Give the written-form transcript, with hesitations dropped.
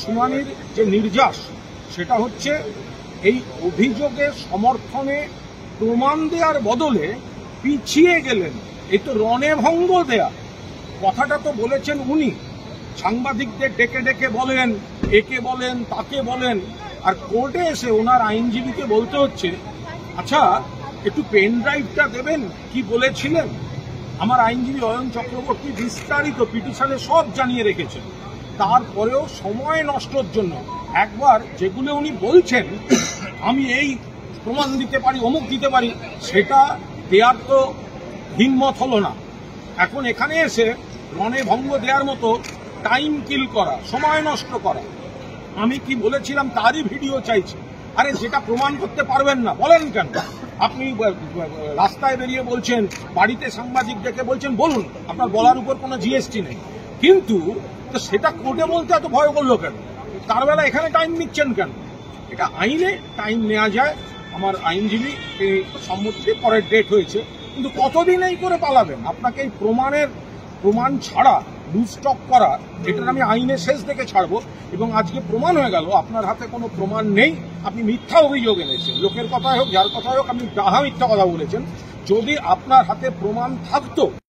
শুনানির যে নির্যাস সেটা হচ্ছে এই অভিযোগের সমর্থনে প্রমাণ দেওয়ার বদলে পিছিয়ে গেলেন। এই তো রণভঙ্গ দেয়া। কথাটা তো বলেছেন উনি, সাংবাদিকদের ডেকে ডেকে বলেন, একে বলেন তাকে বলেন, আর কোর্টে এসে ওনার আইনজীবীকে বলতে হচ্ছে আচ্ছা একটু পেন ড্রাইভটা দেবেন, কি বলেছিলেন। আমার আইনজীবী অয়ন চক্রবর্তী বিস্তারিত পিটিশনে সব জানিয়ে রেখেছেন। তারপরেও সময় নষ্টর জন্য একবার যেগুলো উনি বলছেন আমি এই প্রমাণ দিতে পারি, অমুক দিতে পারি, সেটা দেওয়ার তো হিম্মত হলো না। এখন এখানে এসে রণে ভঙ্গ দেওয়ার মতো টাইম কিল করা, সময় নষ্ট করা। আমি কি বলেছিলাম তারই ভিডিও চাইছি। আরে যেটা প্রমাণ করতে পারবেন না বলেন কেন? আপনি রাস্তায় বেরিয়ে বলছেন, বাড়িতে সাংবাদিক ডেকে বলছেন, বলুন, আপনার বলার উপর কোনো জিএসটি নেই, কিন্তু সেটা কোর্টে বলতে এত ভয় করলো কেন? তার বেলা এখানে টাইম নিচ্ছেন কেন? এটা আইনে টাইম নেওয়া যায়। আমার আইনজীবী সম্মতি পরের ডেট হয়েছে, কিন্তু কতদিন এই করে পালাবেন? আপনাকে এই প্রমাণ ছাড়া লুজ স্টক করা, এটার আমি আইনে শেষ দেখে ছাড়বো। এবং আজকে প্রমাণ হয়ে গেল আপনার হাতে কোনো প্রমাণ নেই, আপনি মিথ্যা অভিযোগ এনেছেন। লোকের কথাই হোক, যার কথাই হোক, আপনি ডাহা মিথ্যা কথা বলেছেন। যদি আপনার হাতে প্রমাণ থাকতো